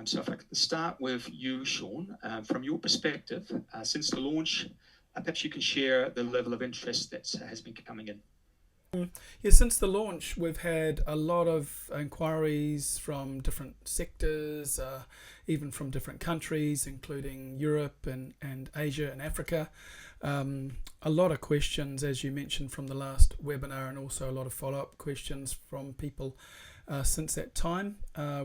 So if I could start with you, Sean, from your perspective, since the launch, perhaps you can share the level of interest that has been coming in. Yeah, since the launch, we've had a lot of inquiries from different sectors, even from different countries, including Europe and Asia and Africa. A lot of questions, as you mentioned, from the last webinar, and also a lot of follow-up questions from people since that time.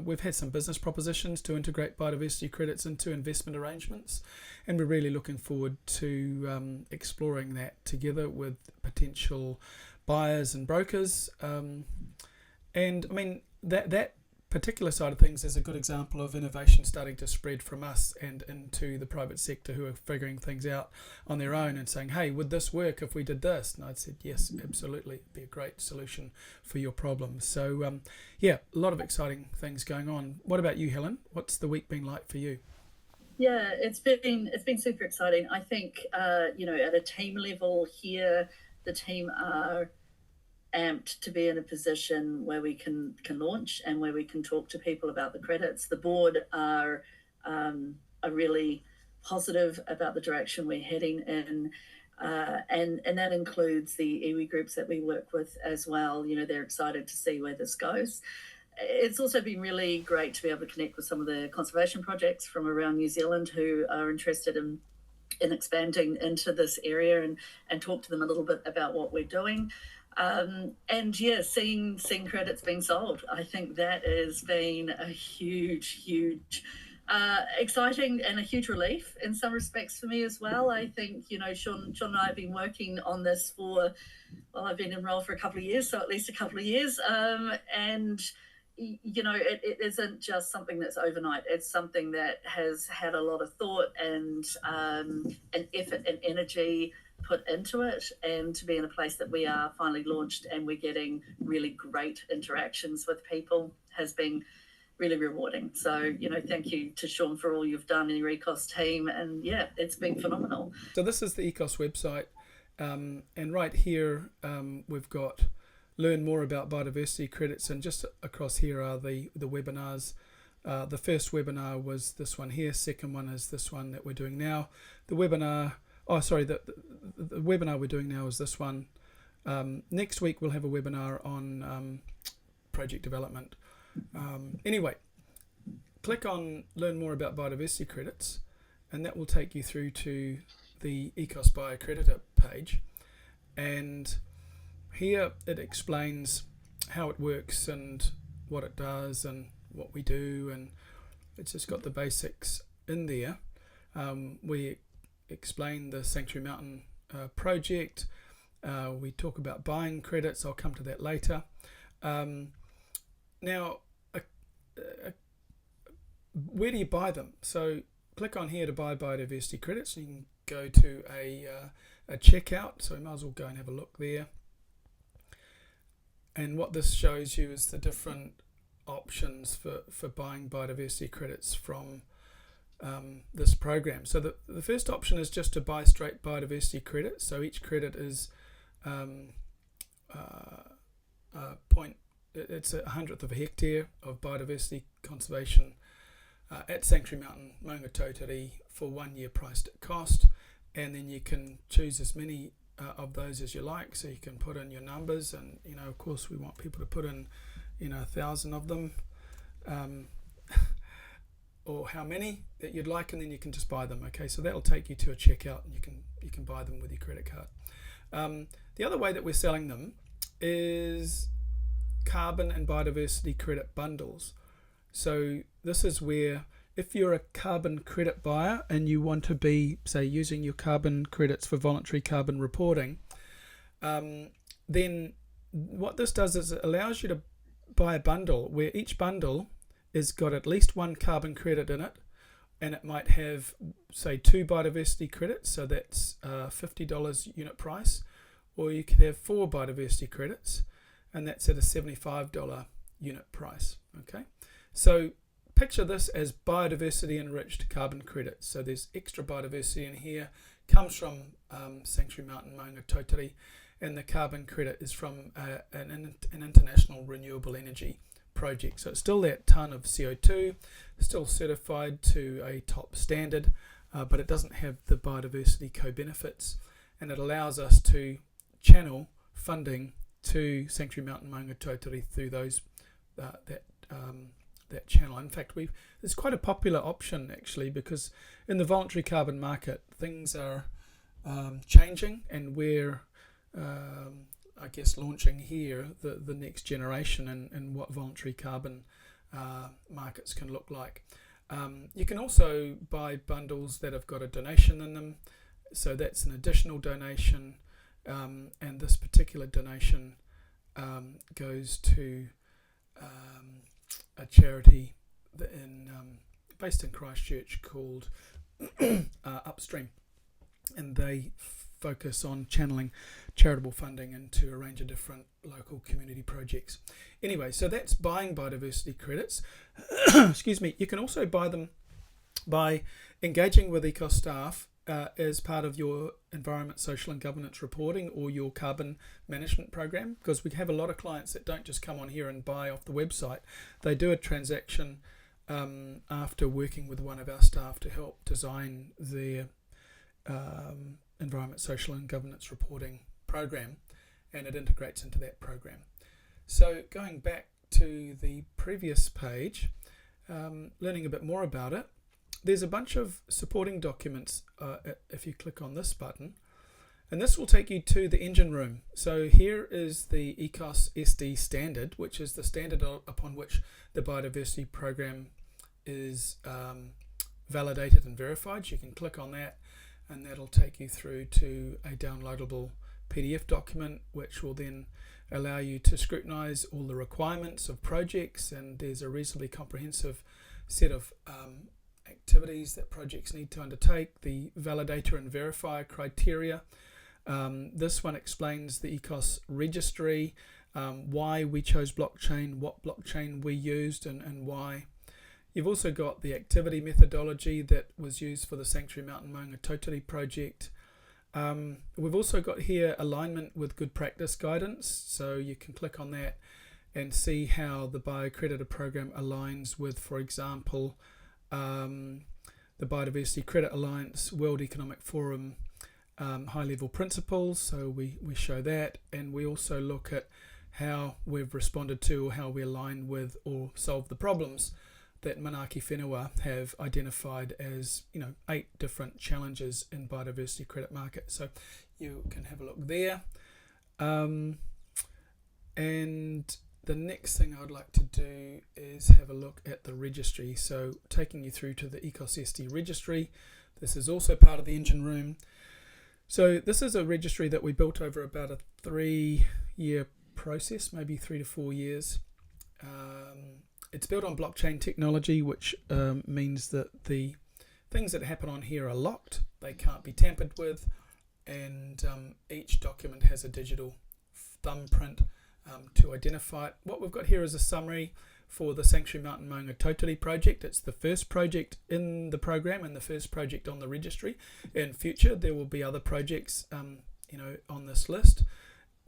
We've had some business propositions to integrate biodiversity credits into investment arrangements, and we're really looking forward to exploring that together with potential buyers and brokers. And I mean, that particular side of things is a good example of innovation starting to spread from us and into the private sector, who are figuring things out on their own and saying, hey, would this work if we did this? And I'd said, yes, absolutely, it'd be a great solution for your problem. So yeah, a lot of exciting things going on. What about you, Helen? What's the week been like for you? Yeah, it's been super exciting. I think at a team level here, the team are amped to be in a position where we can launch and where we can talk to people about the credits. The board are really positive about the direction we're heading in, and that includes the iwi groups that we work with as well. They're excited to see where this goes. It's also been really great to be able to connect with some of the conservation projects from around New Zealand who are interested in expanding into this area, and talk to them a little bit about what we're doing. And yeah, seeing credits being sold, I think that has been a huge exciting and a huge relief in some respects for me as well. I think, Sean and I have been working on this I've been enrolled for a couple of years, so at least a couple of years. And it isn't just something that's overnight. It's something that has had a lot of thought and effort and energy put into it, and to be in a place that we are finally launched and we're getting really great interactions with people has been really rewarding. So, thank you to Sean for all you've done in your Ekos team, and yeah, it's been phenomenal. So this is the Ekos website, and right here we've got learn more about biodiversity credits, and just across here are the webinars. The first webinar was this one here, second one is this one that we're doing now. The webinar we're doing now is this one. Next week we'll have a webinar on project development. Anyway, click on learn more about biodiversity credits, and that will take you through to the Ekos BioCredita page, and here it explains how it works and what it does and what we do, and it's just got the basics in there. We explain the Sanctuary Mountain project. We talk about buying credits. I'll come to that later. Now, where do you buy them? So click on here to buy biodiversity credits. You can go to a checkout, so we might as well go and have a look there. And what this shows you is the different options for buying biodiversity credits from this program. So the first option is just to buy straight biodiversity credits. So each credit is it's 1/100th of a hectare of biodiversity conservation at Sanctuary Mountain, Maungatautari, for 1 year priced at cost, and then you can choose as many of those as you like, so you can put in your numbers, and of course we want people to put in 1,000 of them, or how many that you'd like, and then you can just buy them. Okay, so that'll take you to a checkout, and you can buy them with your credit card. The other way that we're selling them is carbon and biodiversity credit bundles. So this is where, if you're a carbon credit buyer and you want to be, say, using your carbon credits for voluntary carbon reporting, then what this does is it allows you to buy a bundle where each bundle has got at least one carbon credit in it, and it might have, say, 2 biodiversity credits, so that's $50 unit price, or you could have 4 biodiversity credits, and that's at a $75 unit price. Okay, so picture this as biodiversity enriched carbon credits. So there's extra biodiversity in here, comes from Sanctuary Mountain, Maungatautari, and the carbon credit is from an international renewable energy project. So it's still that tonne of CO2, still certified to a top standard, but it doesn't have the biodiversity co-benefits, and it allows us to channel funding to Sanctuary Mountain Maungatautari through those that channel. In fact, it's quite a popular option actually, because in the voluntary carbon market things are changing, and we're I guess launching here the next generation and what voluntary carbon markets can look like. You can also buy bundles that have got a donation in them, so that's an additional donation, and this particular donation goes to a charity based in Christchurch called Upstream, and they focus on channeling charitable funding into a range of different local community projects. Anyway, so that's buying biodiversity credits. Excuse me. You can also buy them by engaging with Ekos staff as part of your environment, social and governance reporting or your carbon management program, because we have a lot of clients that don't just come on here and buy off the website. They do a transaction after working with one of our staff to help design their environment, social and governance reporting program, and it integrates into that program. So going back to the previous page, learning a bit more about it, there's a bunch of supporting documents if you click on this button, and this will take you to the engine room. So here is the Ekos SD standard, which is the standard upon which the biodiversity program is validated and verified. So you can click on that, and that'll take you through to a downloadable PDF document, which will then allow you to scrutinize all the requirements of projects, and there's a reasonably comprehensive set of activities that projects need to undertake, the validator and verifier criteria. This one explains the Ekos registry, why we chose blockchain, what blockchain we used, and why. You've also got the activity methodology that was used for the Sanctuary Mountain Maungatautari project. We've also got here alignment with good practice guidance, so you can click on that and see how the BioCredita program aligns with, for example, the Biodiversity Credit Alliance, World Economic Forum high-level principles, so we show that, and we also look at how we've responded to or how we align with or solve the problems that Manaaki Whenua have identified as 8 different challenges in biodiversity credit market. So you can have a look there. And the next thing I'd like to do is have a look at the registry. So taking you through to the Ekos SD registry. This is also part of the engine room. So this is a registry that we built over about a 3-year process, maybe 3 to 4 years. It's built on blockchain technology, which means that the things that happen on here are locked. They can't be tampered with, and each document has a digital thumbprint to identify it. What we've got here is a summary for the Sanctuary Mountain Maungatautari project. It's the first project in the program and the first project on the registry. In future, there will be other projects on this list.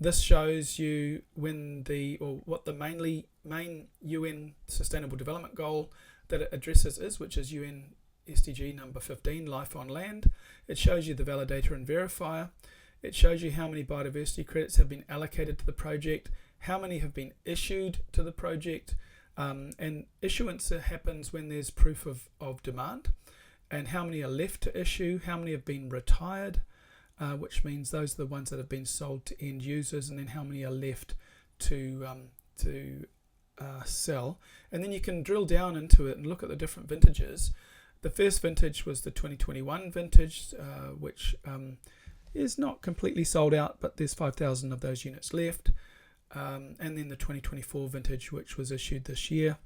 This shows you what the main UN Sustainable Development Goal that it addresses is, which is UN SDG number 15, Life on Land. It shows you the validator and verifier. It shows you how many biodiversity credits have been allocated to the project, how many have been issued to the project, and issuance happens when there's proof of demand, and how many are left to issue, how many have been retired, which means those are the ones that have been sold to end users, and then how many are left to sell. And then you can drill down into it and look at the different vintages. The first vintage was the 2021 vintage, which is not completely sold out, but there's 5,000 of those units left. And then the 2024 vintage, which was issued this year.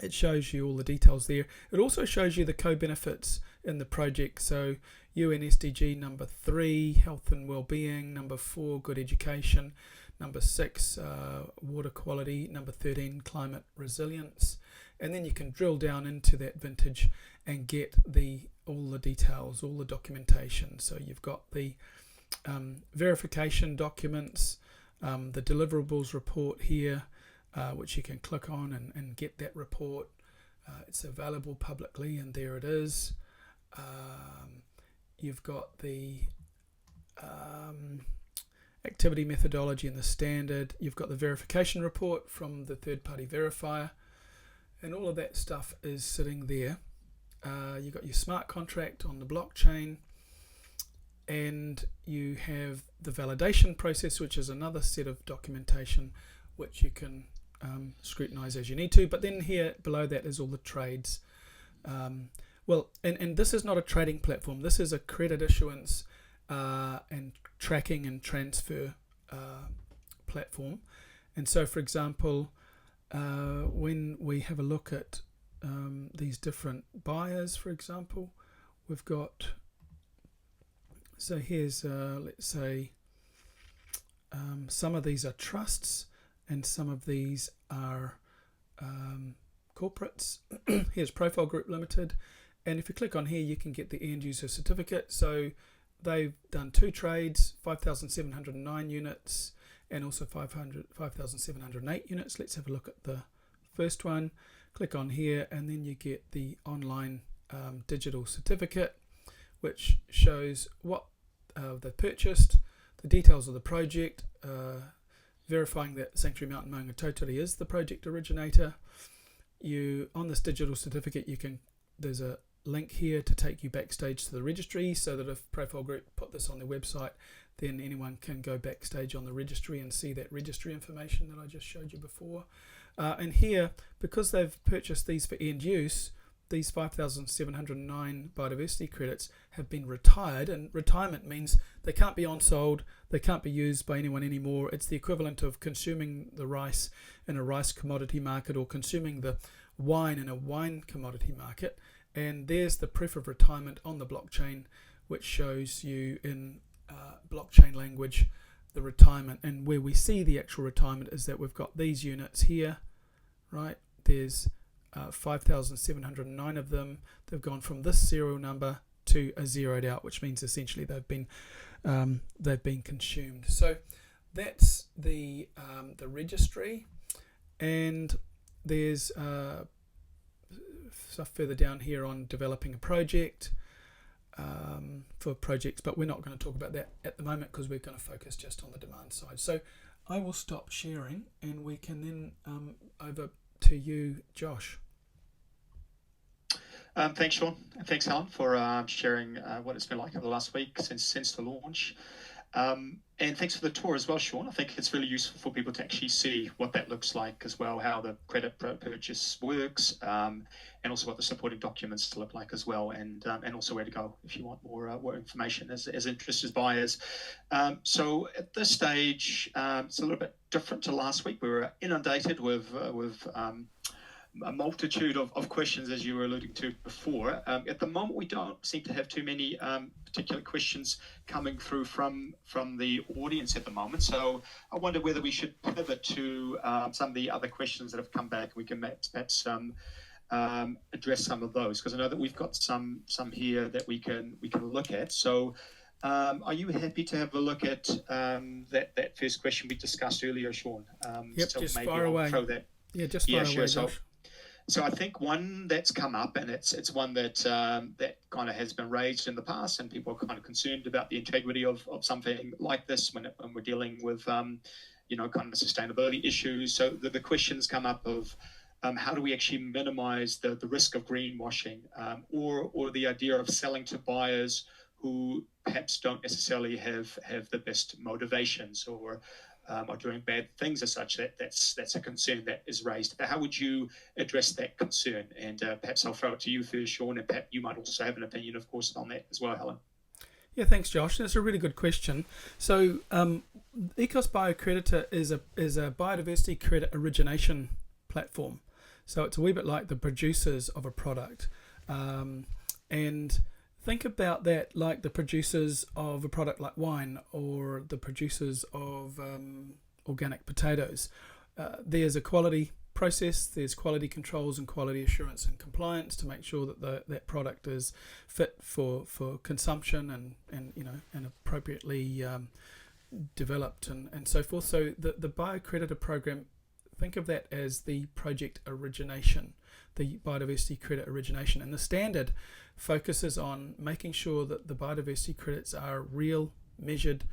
It shows you all the details there. It also shows you the co-benefits in the project. So UN SDG number 3, health and well-being, number 4, good education, number 6, water quality, number 13, climate resilience. And then you can drill down into that vintage and get all the details, all the documentation. So you've got the verification documents, the deliverables report here, which you can click on and get that report. It's available publicly, and there it is. You've got the activity methodology and the standard. You've got the verification report from the third-party verifier, and all of that stuff is sitting there. You've got your smart contract on the blockchain, and you have the validation process, which is another set of documentation which you can scrutinize as you need to. But then here below that is all the trades. And this is not a trading platform. This is a credit issuance and tracking and transfer platform. And so, for example, when we have a look at these different buyers, for example, we've got, so here's, let's say, some of these are trusts and some of these are corporates. Here's Profile Group Limited, and if you click on here you can get the end user certificate. So they've done 2 trades, 5,709 units and also 5,708 units. Let's have a look at the first one. Click on here and then you get the online digital certificate, which shows what they've purchased, the details of the project, verifying that Sanctuary Mountain Maungatautari is the project originator. On this digital certificate, there's a link here to take you backstage to the registry, so that if Profile Group put this on their website, then anyone can go backstage on the registry and see that registry information that I just showed you before. And here, because they've purchased these for end use, these 5,709 biodiversity credits have been retired, and retirement means they can't be on-sold, they can't be used by anyone anymore. It's the equivalent of consuming the rice in a rice commodity market or consuming the wine in a wine commodity market. And there's the proof of retirement on the blockchain, which shows you in blockchain language the retirement. And where we see the actual retirement is that we've got these units here, right? There's 5,709 of them. They've gone from this serial number to a zeroed out, which means essentially they've been consumed. So that's the registry, and there's stuff further down here on developing a project for projects, but we're not going to talk about that at the moment because we're going to focus just on the demand side. So I will stop sharing and we can then over to you, Josh. Thanks, Sean. Thanks, Helen, for sharing what it's been like over the last week since the launch. And thanks for the tour as well, Sean. I think it's really useful for people to actually see what that looks like as well, how the credit purchase works, and also what the supporting documents look like as well, and also where to go if you want more information as interested buyers. So at this stage, it's a little bit different to last week. We were inundated with a multitude of questions, as you were alluding to before. At the moment, we don't seem to have too many particular questions coming through from the audience at the moment. So I wonder whether we should pivot to some of the other questions that have come back. We can perhaps address some of those, because I know that we've got some here that we can look at. So are you happy to have a look at that first question we discussed earlier, Sean? Yep, so just maybe fire I'll away. throw that. Yeah, just fire away, sure. Josh. So I think one that's come up, and it's one that that kind of has been raised in the past, and people are kind of concerned about the integrity of something like this when we're dealing with kind of sustainability issues. So the questions come up of how do we actually minimize the risk of greenwashing, or the idea of selling to buyers who perhaps don't necessarily have the best motivations, or are doing bad things as such. That's a concern that is raised. But how would you address that concern? And perhaps I'll throw it to you first, Sean, and perhaps you might also have an opinion, of course, on that as well, Helen. Yeah, thanks, Josh. That's a really good question. So Ekos BioCredita is a biodiversity credit origination platform. So it's a wee bit like the producers of a product. And think about that like the producers of a product like wine, or the producers of organic potatoes. There's a quality process, there's quality controls and quality assurance and compliance to make sure that that product is fit for consumption and appropriately developed and so forth. So the BioCredita program think of that as the project origination, the biodiversity credit origination. And the standard focuses on making sure that the biodiversity credits are real, measured,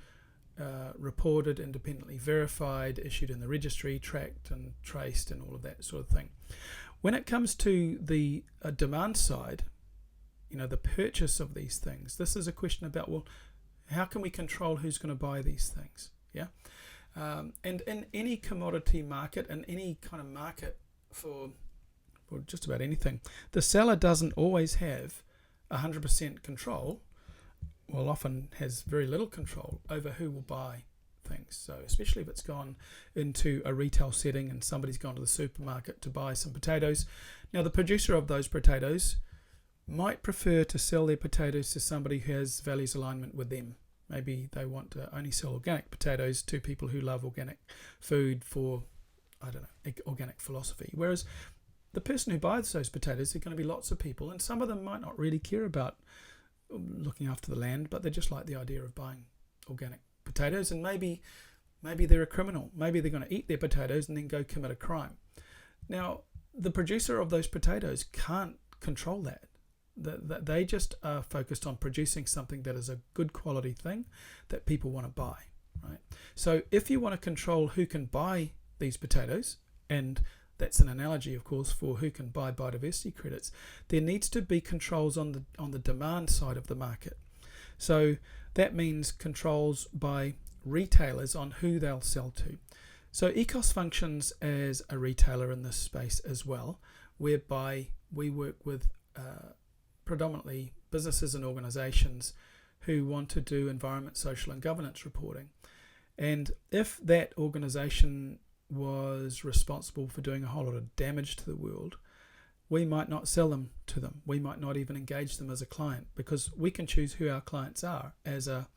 reported, independently verified, issued in the registry, tracked and traced, and all of that sort of thing. When it comes to the demand side, the purchase of these things, this is a question about, well, how can we control who's going to buy these things? Yeah. And in any commodity market, and any kind of market for just about anything, the seller doesn't always have 100% control, well, often has very little control over who will buy things. So especially if it's gone into a retail setting and somebody's gone to the supermarket to buy some potatoes. Now, the producer of those potatoes might prefer to sell their potatoes to somebody who has values alignment with them. Maybe they want to only sell organic potatoes to people who love organic food for, I don't know, organic philosophy. Whereas the person who buys those potatoes are going to be lots of people, and some of them might not really care about looking after the land, but they just like the idea of buying organic potatoes. And maybe they're a criminal. Maybe they're going to eat their potatoes and then go commit a crime. Now, the producer of those potatoes can't control that. They just are focused on producing something that is a good quality thing that people want to buy, right? So if you want to control who can buy these potatoes, and that's an analogy, of course, for who can buy biodiversity credits, there needs to be controls on the demand side of the market. So that means controls by retailers on who they'll sell to. So Ekos functions as a retailer in this space as well, whereby we work with predominantly businesses and organizations who want to do environment, social and governance reporting. And if that organization was responsible for doing a whole lot of damage to the world, we might not sell them to them. We might not even engage them as a client, because we can choose who our clients are as a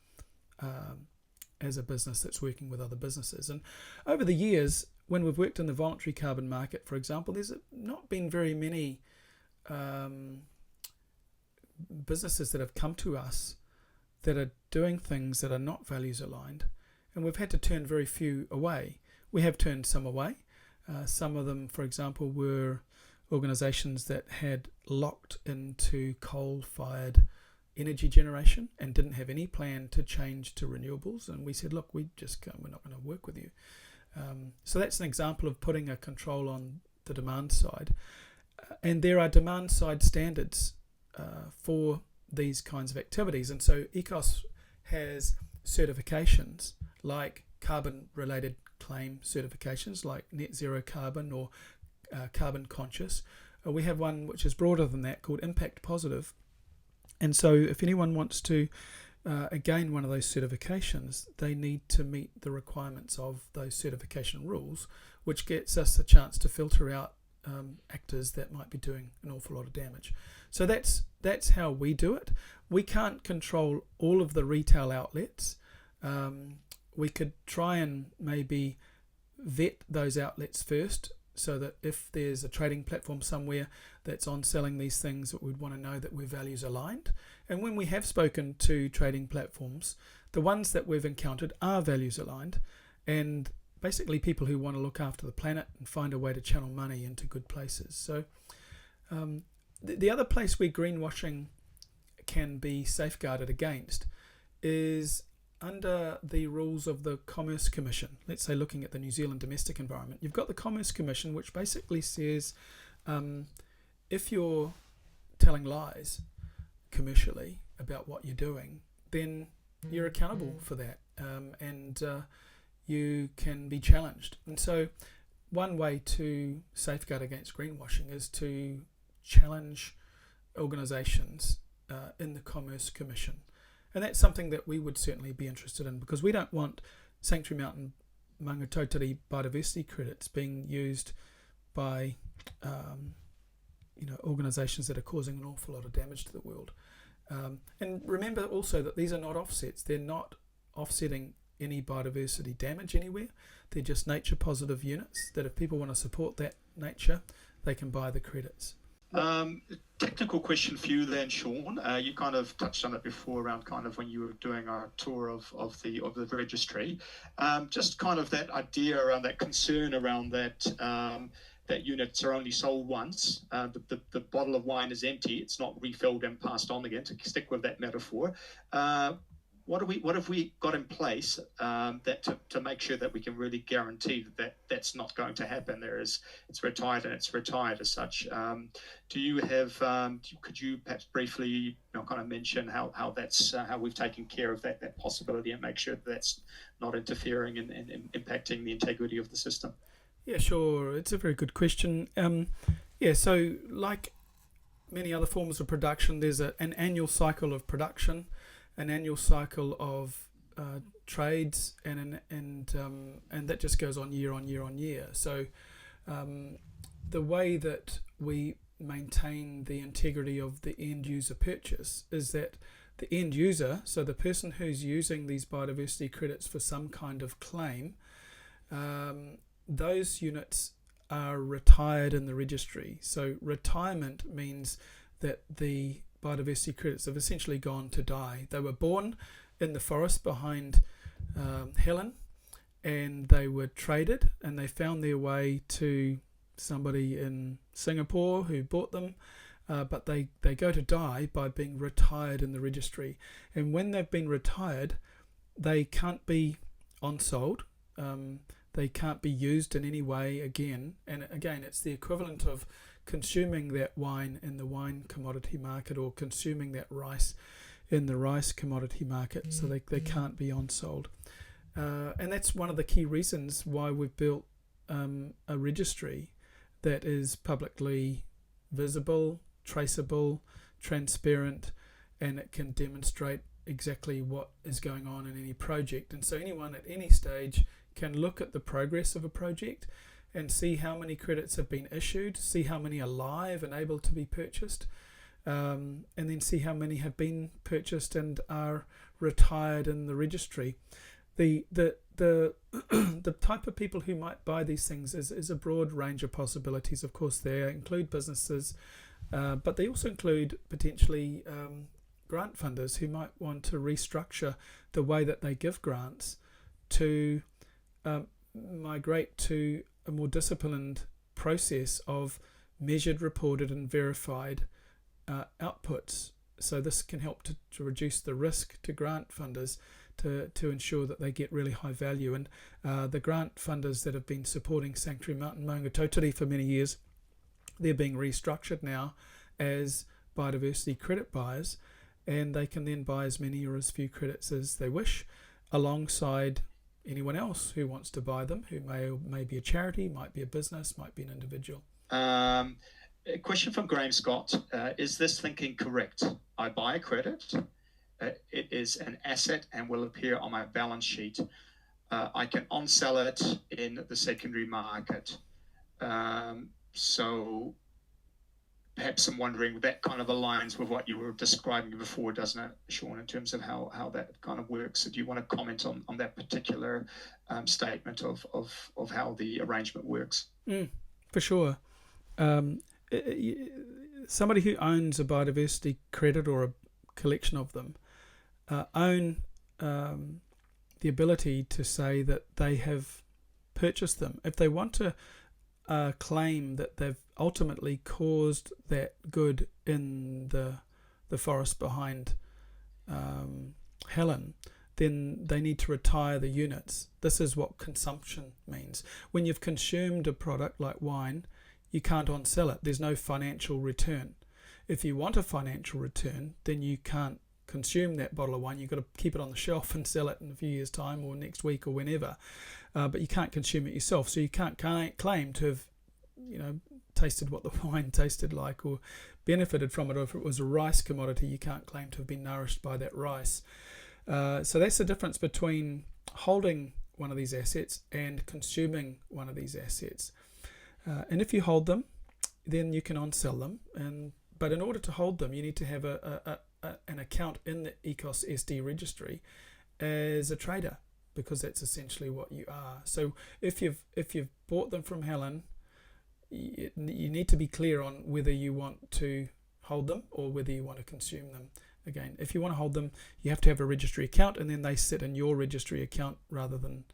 business that's working with other businesses. And over the years, when we've worked in the voluntary carbon market, for example, there's not been very many businesses that have come to us that are doing things that are not values aligned, and we've had to turn very few away. We have turned some away. Some of them, for example, were organisations that had locked into coal-fired energy generation and didn't have any plan to change to renewables, and we said, look, we're not going to work with you. So that's an example of putting a control on the demand side. And there are demand side standards for these kinds of activities. And so Ekos has certifications like carbon related claim certifications like net zero carbon or carbon conscious. We have one which is broader than that called impact positive. And so if anyone wants to gain one of those certifications, they need to meet the requirements of those certification rules, which gets us a chance to filter out actors that might be doing an awful lot of damage. So that's how we do it. We can't control all of the retail outlets. We could try and maybe vet those outlets first, so that if there's a trading platform somewhere that's on selling these things, that we'd want to know that we're values aligned. And when we have spoken to trading platforms, the ones that we've encountered are values aligned, and basically people who want to look after the planet and find a way to channel money into good places. So the other place where greenwashing can be safeguarded against is under the rules of the Commerce Commission. Let's say looking at the New Zealand domestic environment, you've got the Commerce Commission, which basically says if you're telling lies commercially about what you're doing, then you're accountable for that, and you can be challenged. And so one way to safeguard against greenwashing is to challenge organisations in the Commerce Commission. And that's something that we would certainly be interested in, because we don't want Sanctuary Mountain Maungatautari biodiversity credits being used by organisations that are causing an awful lot of damage to the world. And remember also that these are not offsets. They're not offsetting any biodiversity damage anywhere. They're just nature positive units that if people want to support that nature, they can buy the credits. Technical question for you then, Sean. You kind of touched on it before around kind of when you were doing our tour of the registry. Just kind of that idea around that concern around that that units are only sold once. The bottle of wine is empty; it's not refilled and passed on again. To stick with that metaphor, what have we got in place that to make sure that we can really guarantee that that's not going to happen? It's retired and it's retired as such. Do you have? Could you perhaps briefly kind of mention how that's how we've taken care of that possibility and make sure that that's not interfering and impacting the integrity of the system? Yeah, sure. It's a very good question. So like many other forms of production, there's an annual cycle of production, an annual cycle of trades, and that just goes on year on year on year. So the way that we maintain the integrity of the end user purchase is that the end user, so the person who's using these biodiversity credits for some kind of claim, those units are retired in the registry. So retirement means that the biodiversity credits have essentially gone to die. They were born in the forest behind Helen, and they were traded, and they found their way to somebody in Singapore who bought them, but they go to die by being retired in the registry. And when they've been retired, they can't be on-sold. They can't be used in any way again. And again, it's the equivalent of consuming that wine in the wine commodity market or consuming that rice in the rice commodity market. So they can't be on-sold. And that's one of the key reasons why we've built a registry that is publicly visible, traceable, transparent, and it can demonstrate exactly what is going on in any project. And so anyone at any stage can look at the progress of a project and see how many credits have been issued, see how many are live and able to be purchased, and then see how many have been purchased and are retired in the registry. The type of people who might buy these things is a broad range of possibilities. Of course, they include businesses, but they also include potentially grant funders who might want to restructure the way that they give grants to migrate to a more disciplined process of measured, reported and verified outputs. So this can help to reduce the risk to grant funders to ensure that they get really high value. And the grant funders that have been supporting Sanctuary Mountain Maungatautari for many years, they're being restructured now as biodiversity credit buyers, and they can then buy as many or as few credits as they wish alongside anyone else who wants to buy them, who may be a charity, might be a business, might be an individual. A question from Graham Scott. Is this thinking correct? I buy a credit. It is an asset and will appear on my balance sheet. I can on-sell it in the secondary market. So perhaps I'm wondering, that kind of aligns with what you were describing before, doesn't it, Sean, in terms of how that kind of works? So do you want to comment on that particular statement of how the arrangement works? For sure. Somebody who owns a biodiversity credit or a collection of them own the ability to say that they have purchased them. If they want to claim that they've ultimately caused that good in the forest behind Helen, then they need to retire the units. This is what consumption means. When you've consumed a product like wine, you can't on-sell it. There's no financial return. If you want a financial return, then you can't consume that bottle of wine. You've got to keep it on the shelf and sell it in a few years' time or next week or whenever. But you can't consume it yourself. So you can't claim to have, tasted what the wine tasted like or benefited from it. Or if it was a rice commodity, you can't claim to have been nourished by that rice. So that's the difference between holding one of these assets and consuming one of these assets. And if you hold them, then you can on-sell them. But in order to hold them, you need to have an account in the Ekos SD registry as a trader, because that's essentially what you are. So if you've bought them from Helen, you need to be clear on whether you want to hold them or whether you want to consume them. Again, if you want to hold them, you have to have a registry account, and then they sit in your registry account rather than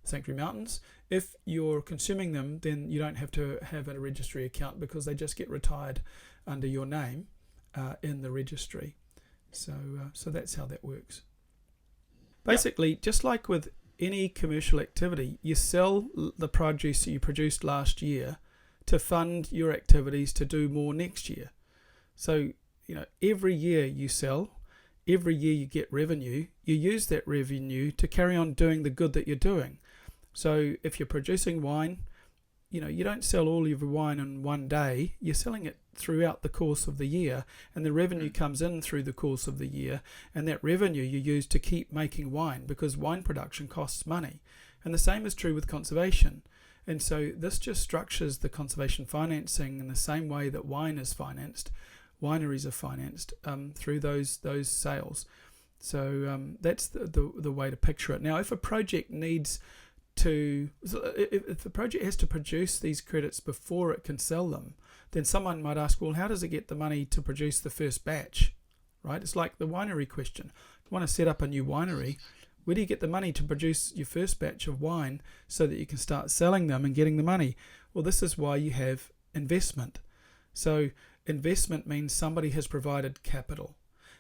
Sanctuary Mountains. If you're consuming them, then you don't have to have a registry account because they just get retired under your name in the registry. So that's how that works. Basically, just like with any commercial activity, you sell the produce that you produced last year to fund your activities to do more next year. So, every year you sell, every year you get revenue, you use that revenue to carry on doing the good that you're doing. So if you're producing wine, you don't sell all of your wine in one day, you're selling it throughout the course of the year, and the revenue comes in through the course of the year, and that revenue you use to keep making wine, because wine production costs money. And the same is true with conservation. And so this just structures the conservation financing in the same way that wine is financed. Wineries are financed through those sales. So that's the way to picture it. Now, if a project needs to, if the project has to produce these credits before it can sell them, then someone might ask, well, how does it get the money to produce the first batch? Right? It's like the winery question. You want to set up a new winery, where do you get the money to produce your first batch of wine so that you can start selling them and getting the money? Well, this is why you have investment. So investment means somebody has provided capital.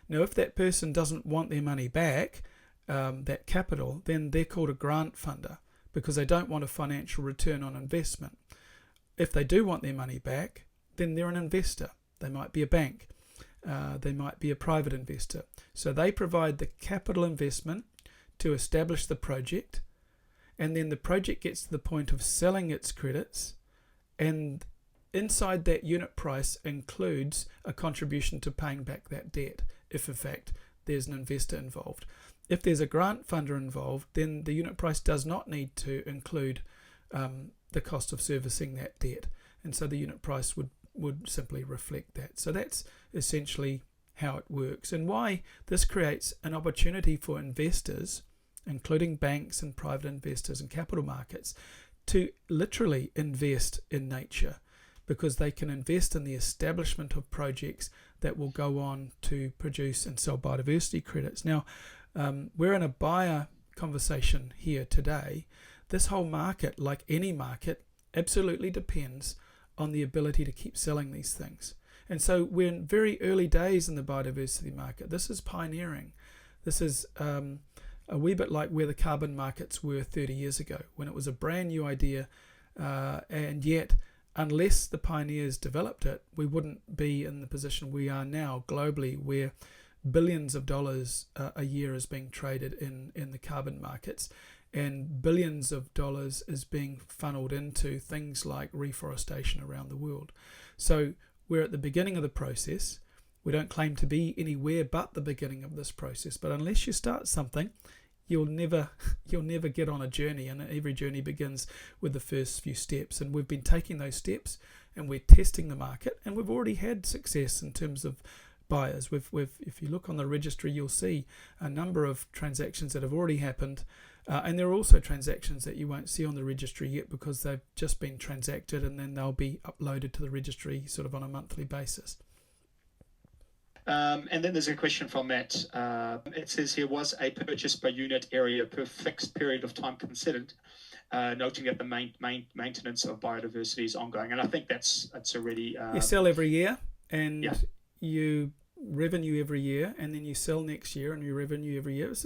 Now, if that person doesn't want their money back, that capital, then they're called a grant funder, because they don't want a financial return on investment. If they do want their money back, then they're an investor. They might be a bank. They might be a private investor. So they provide the capital investment to establish the project, and then the project gets to the point of selling its credits, and inside that unit price includes a contribution to paying back that debt, if in fact there's an investor involved. If there's a grant funder involved, then the unit price does not need to include the cost of servicing that debt, and so the unit price would simply reflect that. So that's essentially how it works, and why this creates an opportunity for investors, including banks and private investors and capital markets, to literally invest in nature, because they can invest in the establishment of projects that will go on to produce and sell biodiversity credits. Now, we're in a buyer conversation here today. This whole market, like any market, absolutely depends on the ability to keep selling these things. And so we're in very early days in the biodiversity market. This is pioneering. This is a wee bit like where the carbon markets were 30 years ago, when it was a brand new idea, and yet unless the pioneers developed it, we wouldn't be in the position we are now globally, where billions of dollars a year is being traded in the carbon markets, and billions of dollars is being funneled into things like reforestation around the world. So we're at the beginning of the process. We don't claim to be anywhere but the beginning of this process, but unless you start something, you'll never get on a journey, and every journey begins with the first few steps. And we've been taking those steps, and we're testing the market, and we've already had success in terms of buyers. We've if you look on the registry, you'll see a number of transactions that have already happened, and there are also transactions that you won't see on the registry yet, because they've just been transacted, and then they'll be uploaded to the registry sort of on a monthly basis. And then there's a question from Matt. It says here, was a purchase per unit area per fixed period of time considered, noting that the maintenance of biodiversity is ongoing? And I think that's already... you sell every year, and yeah. You revenue every year, and then you sell next year, and you revenue every year. It's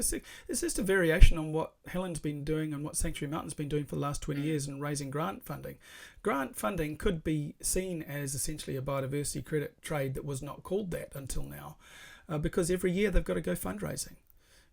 just a variation on what Helen's been doing and what Sanctuary Mountain's been doing for the last 20 years in raising grant funding. Grant funding could be seen as essentially a biodiversity credit trade that was not called that until now, because every year they've got to go fundraising,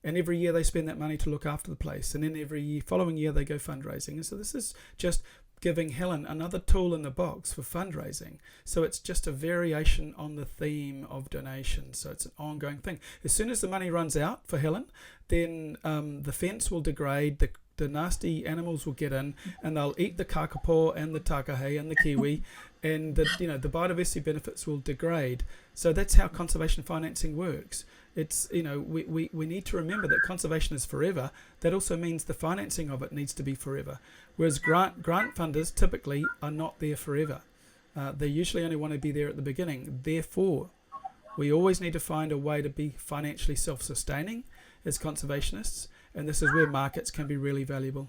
and every year they spend that money to look after the place, and then every following year they go fundraising. And so this is just giving Helen another tool in the box for fundraising. So it's just a variation on the theme of donations. So it's an ongoing thing. As soon as the money runs out for Helen, then the fence will degrade, the nasty animals will get in, and they'll eat the kakapo and the takahe and the kiwi, and the biodiversity benefits will degrade. So that's how conservation financing works. It's, we need to remember that conservation is forever. That also means the financing of it needs to be forever. Whereas grant funders typically are not there forever. They usually only want to be there at the beginning. Therefore, we always need to find a way to be financially self-sustaining as conservationists, and this is where markets can be really valuable.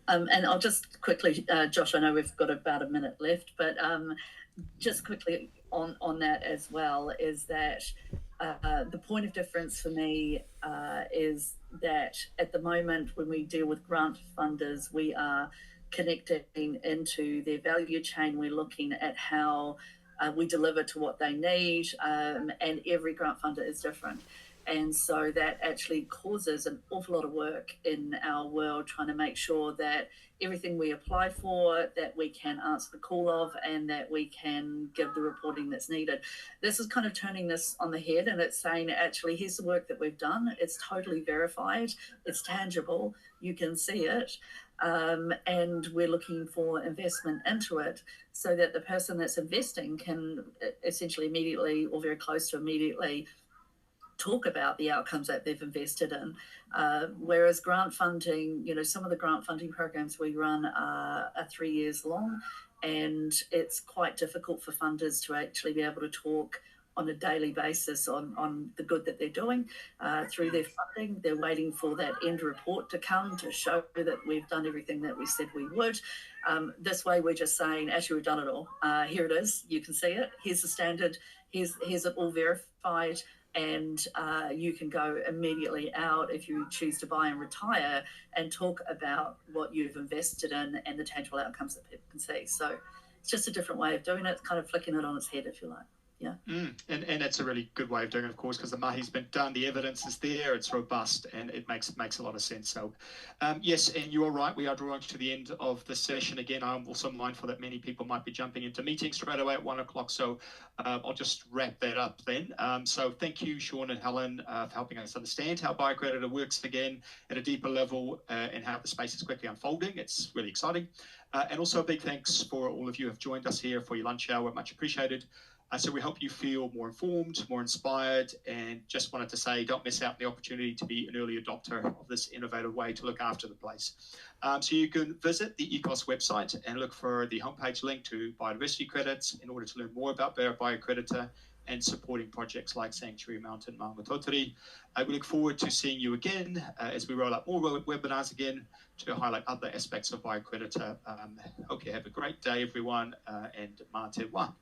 And I'll just quickly, Josh, I know we've got about a minute left, but just quickly on that as well is that the point of difference for me is that at the moment when we deal with grant funders, we are connecting into their value chain. We're looking at how we deliver to what they need, and every grant funder is different. And so that actually causes an awful lot of work in our world, trying to make sure that everything we apply for, that we can answer the call of, and that we can give the reporting that's needed. This is kind of turning this on the head, and it's saying, actually, here's the work that we've done. It's totally verified. It's tangible. You can see it. And we're looking for investment into it so that the person that's investing can essentially immediately, or very close to immediately, talk about the outcomes that they've invested in. Whereas grant funding, some of the grant funding programs we run are 3 years long, and it's quite difficult for funders to actually be able to talk on a daily basis on the good that they're doing through their funding. They're waiting for that end report to come to show that we've done everything that we said we would. This way, we're just saying, actually, we've done it all. Here it is. You can see it. Here's the standard. Here's it all verified. And you can go immediately out if you choose to buy and retire and talk about what you've invested in and the tangible outcomes that people can see. So it's just a different way of doing it, kind of flicking it on its head, if you like. Yeah. And that's a really good way of doing it, of course, because the mahi's been done, the evidence is there, it's robust, and it makes a lot of sense. So, yes, and you are right, we are drawing to the end of the session. Again, I'm also mindful that many people might be jumping into meetings straight away at 1 o'clock, so I'll just wrap that up then. So thank you, Sean and Helen, for helping us understand how BioCredita works again at a deeper level and how the space is quickly unfolding. It's really exciting. And also a big thanks for all of you who have joined us here for your lunch hour, much appreciated. So we hope you feel more informed, more inspired, and just wanted to say, don't miss out on the opportunity to be an early adopter of this innovative way to look after the place. So you can visit the Ekos website and look for the homepage link to biodiversity credits in order to learn more about BioCredita and supporting projects like Sanctuary Mountain Maungatautari. We look forward to seeing you again as we roll out more webinars again to highlight other aspects of BioCredita. Hope you have a great day, everyone, and mā te wā.